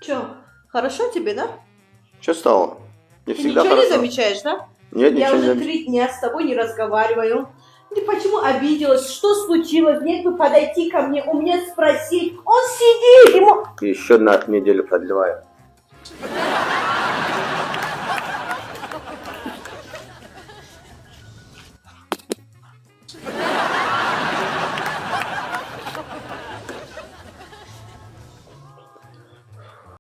Че, хорошо тебе, да? Что стало? Не Ты всегда ничего хорошо. не замечаешь, да? Нет, Я ничего не уже замечаю. 3 дня с тобой не разговариваю. Ты почему обиделась? Что случилось? Нет бы подойти ко мне, у меня спросить. Он сидит, ему... Еще на неделю продлеваю.